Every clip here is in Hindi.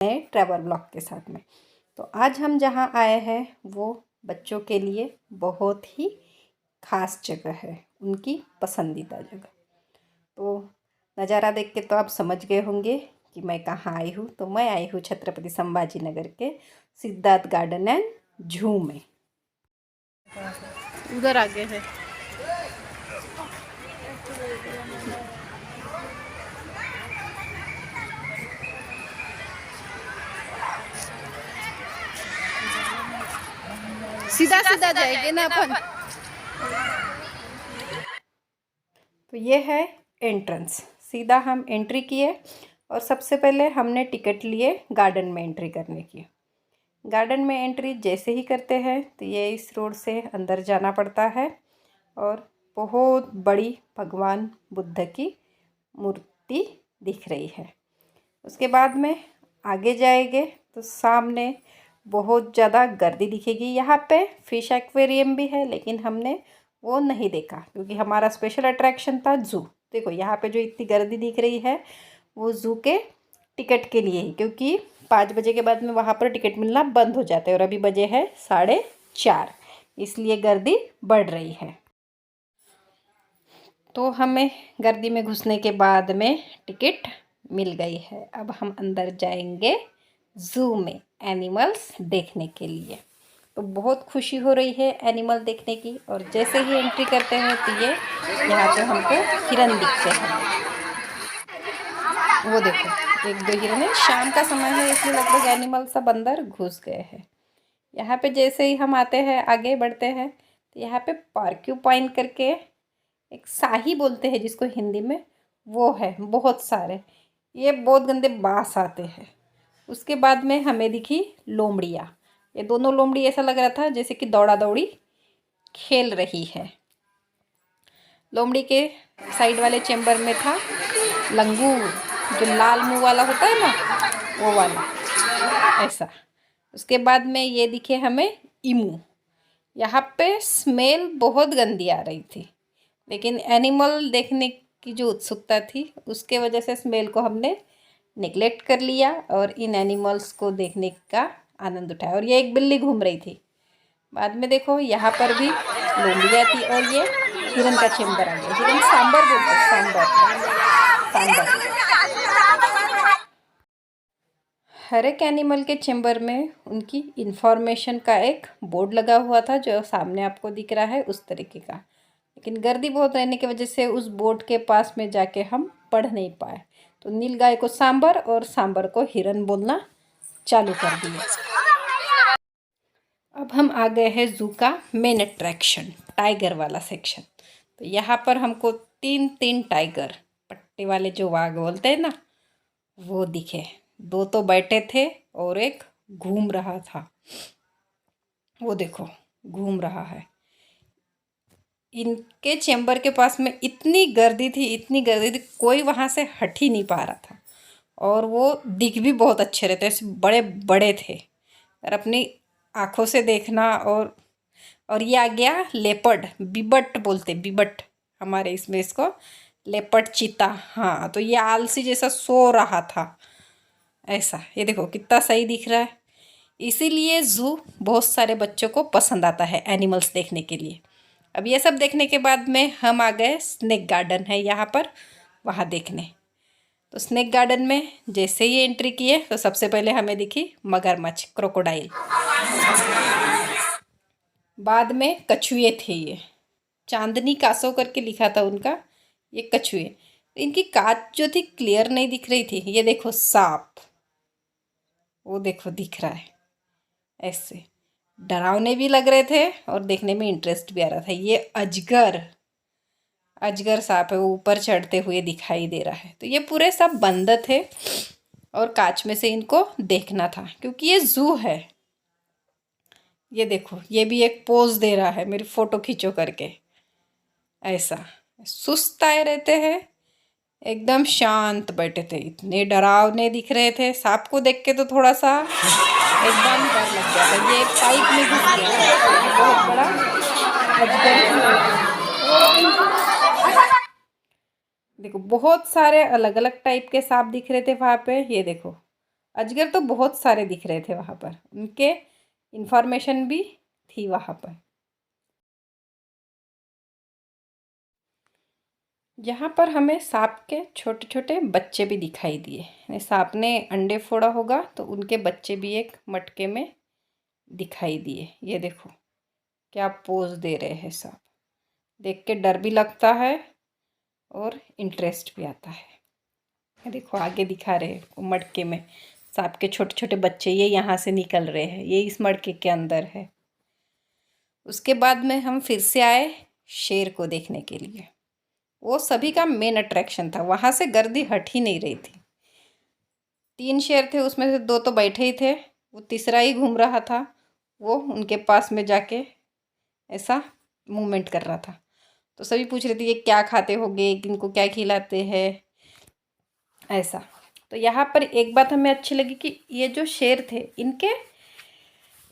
नए ट्रैवल ब्लॉग के साथ में। तो आज हम जहाँ आए हैं वो बच्चों के लिए बहुत ही ख़ास जगह है, उनकी पसंदीदा जगह। तो नज़ारा देख के तो आप समझ गए होंगे कि मैं कहाँ आई हूँ। तो मैं आई हूँ छत्रपति संभाजी नगर के सिद्धार्थ गार्डन एंड जू में। उधर आगे है। सीधा सीधा जाएंगे ना अपन। तो ये है एंट्रेंस। सीधा हम एंट्री किए और सबसे पहले हमने टिकट लिए गार्डन में एंट्री करने की। गार्डन में एंट्री जैसे ही करते हैं तो ये इस रोड से अंदर जाना पड़ता है और बहुत बड़ी भगवान बुद्ध की मूर्ति दिख रही है। उसके बाद में आगे जाएंगे तो सामने बहुत ज़्यादा गर्दी दिखेगी। यहाँ पे फिश एक्वेरियम भी है, लेकिन हमने वो नहीं देखा क्योंकि हमारा स्पेशल अट्रैक्शन था जू। देखो यहाँ पे जो इतनी गर्दी दिख रही है वो जू के टिकट के लिए ही, क्योंकि 5 बजे के बाद में वहाँ पर टिकट मिलना बंद हो जाता है और अभी बजे है 4:30, इसलिए गर्दी बढ़ रही है। तो हमें गर्दी में घुसने के बाद में टिकट मिल गई है। अब हम अंदर जाएंगे जू में एनिमल्स देखने के लिए। तो बहुत खुशी हो रही है एनिमल देखने की। और जैसे ही एंट्री करते हैं तो ये यहाँ पे हमको हिरन दिखते हैं। वो देखो 1-2 हिरन है। शाम का समय है इसलिए लगभग एनिमल सब अंदर घुस गए हैं। यहाँ पे जैसे ही हम आते हैं आगे बढ़ते हैं तो यहाँ पे पार्क्यूपाइन करके एक शाही बोलते हैं जिसको हिंदी में, वो है बहुत सारे। ये बहुत गंदे बास आते हैं। उसके बाद में हमें दिखी लोमड़ियाँ। ये दोनों लोमड़ी ऐसा लग रहा था जैसे कि दौड़ा दौड़ी खेल रही है। लोमड़ी के साइड वाले चेम्बर में था लंगूर, जो लाल मुंह वाला होता है ना, वो वाला ऐसा। उसके बाद में ये दिखे हमें इमू। यहाँ पे स्मेल बहुत गंदी आ रही थी, लेकिन एनिमल देखने की जो उत्सुकता थी उसके वजह से स्मेल को हमने निगलेक्ट कर लिया और इन एनिमल्स को देखने का आनंद उठाया। और ये एक बिल्ली घूम रही थी। बाद में देखो यहाँ पर भी लोमड़ियाँ थी और ये हिरन का चेम्बर आ गया। हिरन सांबर बोलते हैं, सांबर सांबर। हर एक एनिमल के चेम्बर में उनकी इंफॉर्मेशन का एक बोर्ड लगा हुआ था जो सामने आपको दिख रहा है उस तरीके का। लेकिन गर्दी बहुत रहने की वजह से उस बोर्ड के पास में जाके हम पढ़ नहीं पाए। तो नीलगाय को सांबर और सांबर को हिरन बोलना चालू कर दिया। अब हम आ गए हैं जू का मेन अट्रैक्शन, टाइगर वाला सेक्शन। तो यहाँ पर हमको 3 टाइगर, पट्टे वाले जो वाघ बोलते हैं ना, वो दिखे। 2 तो बैठे थे और एक घूम रहा था। वो देखो घूम रहा है। इनके चैम्बर के पास में इतनी गर्दी थी, इतनी गर्दी थी, कोई वहाँ से हट ही नहीं पा रहा था। और वो दिख भी बहुत अच्छे रहते, ऐसे बड़े बड़े थे। और अपनी आँखों से देखना। और ये आ गया लेपर्ड, बिबट बोलते, बिबट हमारे इसमें इसको लेपर्ड चीता। हाँ, तो ये आलसी जैसा सो रहा था ऐसा। ये देखो कितना सही दिख रहा है। इसीलिए ज़ू बहुत सारे बच्चों को पसंद आता है एनिमल्स देखने के लिए। अब ये सब देखने के बाद में हम आ गए स्नेक गार्डन है यहाँ पर, वहाँ देखने। तो स्नेक गार्डन में जैसे ही एंट्री किए तो सबसे पहले हमें दिखी मगरमच्छ, क्रोकोडाइल। बाद में कछुए थे। ये चांदनी कासो करके लिखा था उनका, ये कछुए। इनकी कांच जो थी क्लियर नहीं दिख रही थी। ये देखो सांप, वो देखो दिख रहा है ऐसे, डरावने भी लग रहे थे और देखने में इंटरेस्ट भी आ रहा था। ये अजगर, अजगर सांप है, वो ऊपर चढ़ते हुए दिखाई दे रहा है। तो ये पूरे सब बंद थे और कांच में से इनको देखना था क्योंकि ये जू है। ये देखो ये भी एक पोज दे रहा है, मेरी फ़ोटो खींचो करके ऐसा। सुस्त आए रहते हैं, एकदम शांत बैठे थे, इतने डरावने दिख रहे थे। सांप को देख के तो थोड़ा सा एकदम डर लग गया था। ये पाइप में घुस गया, बहुत बड़ा अजगर। देखो बहुत सारे अलग अलग टाइप के सांप दिख रहे थे वहाँ पे। ये देखो अजगर तो बहुत सारे दिख रहे थे वहाँ पर, उनके इंफॉर्मेशन भी थी वहाँ पर। यहाँ पर हमें सांप के छोटे छोटे बच्चे भी दिखाई दिए, यानी सांप ने अंडे फोड़ा होगा तो उनके बच्चे भी एक मटके में दिखाई दिए। ये देखो क्या पोज दे रहे हैं सांप, देख के डर भी लगता है और इंटरेस्ट भी आता है। ये देखो आगे दिखा रहे हैं मटके में सांप के छोटे छोटे बच्चे, ये यहाँ से निकल रहे हैं, ये इस मटके के अंदर है। उसके बाद में हम फिर से आए शेर को देखने के लिए। वो सभी का मेन अट्रैक्शन था, वहाँ से गर्दी हट ही नहीं रही थी। 3 शेर थे, उसमें से 2 तो बैठे ही थे, वो तीसरा ही घूम रहा था। वो उनके पास में जाके ऐसा मूवमेंट कर रहा था। तो सभी पूछ रहे थे ये क्या खाते होंगे, इनको क्या खिलाते हैं, ऐसा। तो यहाँ पर एक बात हमें अच्छी लगी कि ये जो शेर थे इनके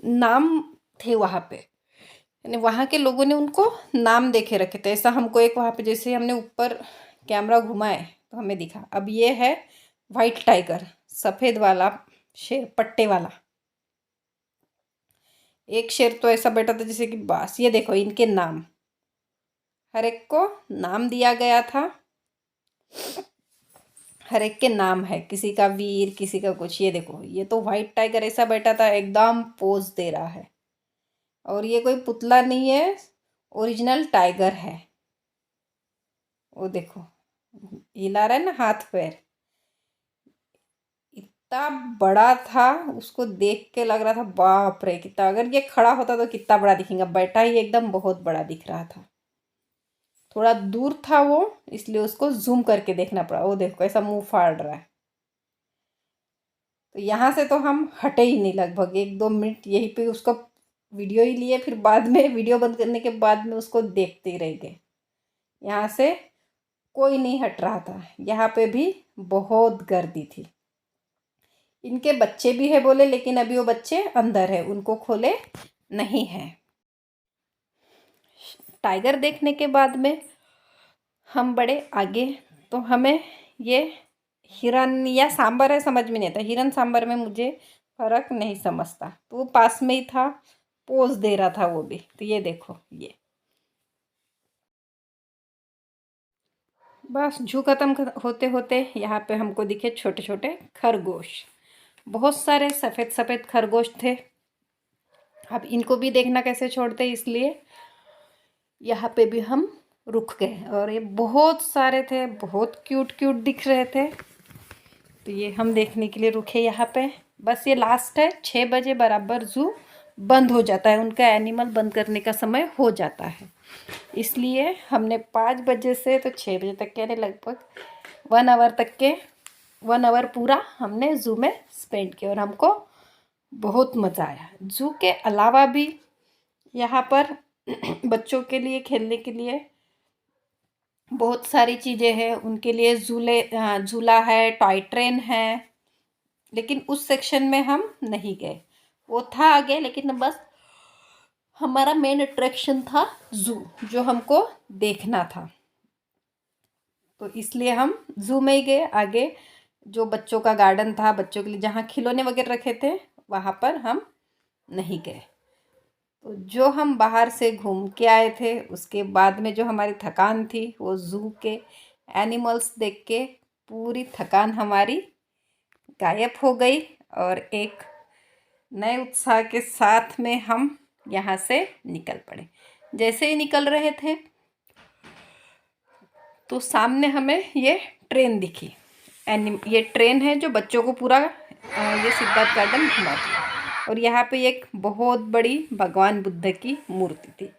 नाम थे वहाँ पे, यानी वहाँ के लोगों ने उनको नाम देके रखे थे। ऐसा हमको एक वहाँ पे जैसे हमने ऊपर कैमरा घुमाए तो हमें दिखा। अब ये है वाइट टाइगर, सफ़ेद वाला शेर, पट्टे वाला। एक शेर तो ऐसा बैठा था जैसे कि बस। ये देखो इनके नाम, हर एक को नाम दिया गया था, हर एक के नाम है, किसी का वीर, किसी का कुछ। ये देखो ये तो वाइट टाइगर ऐसा बैठा था, एकदम पोज दे रहा है। और ये कोई पुतला नहीं है, ओरिजिनल टाइगर है। वो देखो हिला रहा है ना हाथ पैर, इतना बड़ा था, उसको देख के लग रहा था बाप रे कितना। अगर ये खड़ा होता तो कितना बड़ा दिखेगा, बैठा ही एकदम बहुत बड़ा दिख रहा था। थोड़ा दूर था वो, इसलिए उसको जूम करके देखना पड़ा। वो देखो ऐसा मुंह फाड़ रहा है। तो यहाँ से तो हम हटे ही नहीं, लगभग 1-2 मिनट यहीं पे उसका वीडियो ही लिए, फिर बाद में वीडियो बंद करने के बाद में उसको देखते ही रह गए। यहाँ से कोई नहीं हट रहा था, यहाँ पे भी बहुत गर्दी थी। इनके बच्चे भी है बोले, लेकिन अभी वो बच्चे अंदर है, उनको खोले नहीं है। टाइगर देखने के बाद में हम बड़े आगे, तो हमें ये हिरन या सांबर है समझ में नहीं आता। हिरन सांबर में मुझे फ़र्क नहीं समझता, तो वो पास में ही था, पोज दे रहा था वो भी। तो ये देखो ये बस जू खत्म होते होते यहाँ पे हमको दिखे छोटे छोटे खरगोश। बहुत सारे सफ़ेद सफ़ेद खरगोश थे। अब इनको भी देखना कैसे छोड़ते, इसलिए यहाँ पे भी हम रुक गए। और ये बहुत सारे थे, बहुत क्यूट क्यूट दिख रहे थे, तो ये हम देखने के लिए रुके यहाँ पे। बस ये लास्ट है, 6 बजे बराबर ज़ू बंद हो जाता है, उनका एनिमल बंद करने का समय हो जाता है। इसलिए हमने 5 बजे से तो 6 बजे तक के, यानी लगभग 1 आवर तक के 1 आवर पूरा हमने ज़ू में स्पेंड किया। और हमको बहुत मज़ा आया। ज़ू के अलावा भी यहाँ पर बच्चों के लिए खेलने के लिए बहुत सारी चीज़ें हैं। उनके लिए झूला है, टॉय ट्रेन है, लेकिन उस सेक्शन में हम नहीं गए। वो था आगे, लेकिन बस हमारा मेन अट्रैक्शन था ज़ू, जो हमको देखना था। तो इसलिए हम ज़ू में ही गए। आगे जो बच्चों का गार्डन था, बच्चों के लिए जहाँ खिलौने वगैरह रखे थे, वहाँ पर हम नहीं गए। तो जो हम बाहर से घूम के आए थे, उसके बाद में जो हमारी थकान थी, वो ज़ू के एनिमल्स देख के पूरी थकान हमारी गायब हो गई। और एक नए उत्साह के साथ में हम यहाँ से निकल पड़े। जैसे ही निकल रहे थे तो सामने हमें ये ट्रेन दिखी। ये ट्रेन है जो बच्चों को पूरा ये सिद्धार्थ गार्डन घुमाती है। और यहाँ पे एक बहुत बड़ी भगवान बुद्ध की मूर्ति थी।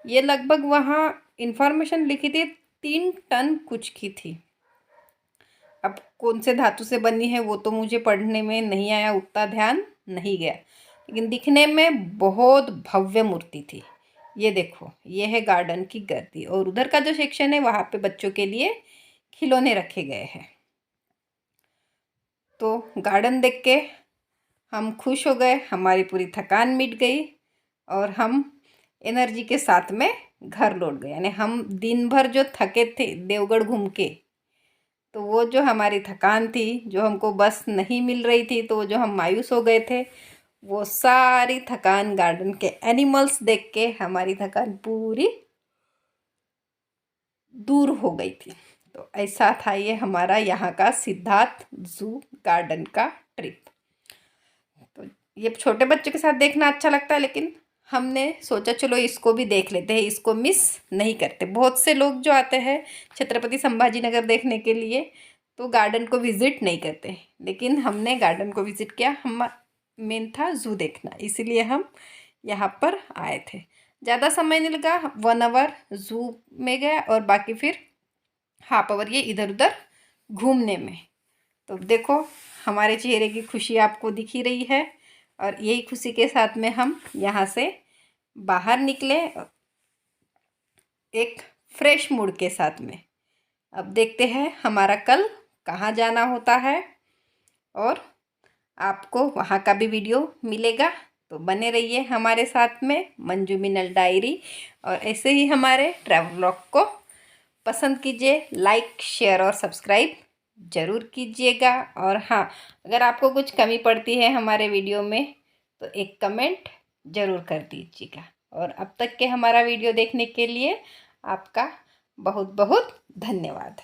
ये लगभग वहाँ इंफॉर्मेशन लिखी थी 3 टन कुछ की थी। अब कौन से धातु से बनी है वो तो मुझे पढ़ने में नहीं आया, उतना ध्यान नहीं गया, लेकिन दिखने में बहुत भव्य मूर्ति थी। ये देखो ये है गार्डन की गर्दी, और उधर का जो सेक्शन है वहाँ पे बच्चों के लिए खिलौने रखे गए हैं। तो गार्डन देख के हम खुश हो गए, हमारी पूरी थकान मिट गई और हम एनर्जी के साथ में घर लौट गए। यानी हम दिन भर जो थके थे देवगढ़ घूम के, तो वो जो हमारी थकान थी, जो हमको बस नहीं मिल रही थी, तो जो हम मायूस हो गए थे, वो सारी थकान गार्डन के एनिमल्स देख के हमारी थकान पूरी दूर हो गई थी। तो ऐसा था ये हमारा यहाँ का सिद्धार्थ जू गार्डन का ट्रिप। तो ये छोटे बच्चों के साथ देखना अच्छा लगता है, लेकिन हमने सोचा चलो इसको भी देख लेते हैं, इसको मिस नहीं करते। बहुत से लोग जो आते हैं छत्रपति संभाजी नगर देखने के लिए, तो गार्डन को विज़िट नहीं करते, लेकिन हमने गार्डन को विज़िट किया। हम मेन था ज़ू देखना, इसीलिए हम यहाँ पर आए थे। ज़्यादा समय नहीं लगा, 1 आवर ज़ू में गया और बाकी फिर हाफ आवर ये इधर उधर घूमने में। तो देखो हमारे चेहरे की खुशी आपको दिख ही रही है, और यही खुशी के साथ में हम यहाँ से बाहर निकले एक फ्रेश मूड के साथ में। अब देखते हैं हमारा कल कहाँ जाना होता है, और आपको वहाँ का भी वीडियो मिलेगा। तो बने रहिए हमारे साथ में मंजू मिनल डायरी, और ऐसे ही हमारे ट्रैवल व्लॉग को पसंद कीजिए, लाइक शेयर और सब्सक्राइब ज़रूर कीजिएगा। और हाँ, अगर आपको कुछ कमी पड़ती है हमारे वीडियो में, तो एक कमेंट ज़रूर कर दीजिएगा। और अब तक के हमारा वीडियो देखने के लिए आपका बहुत बहुत धन्यवाद।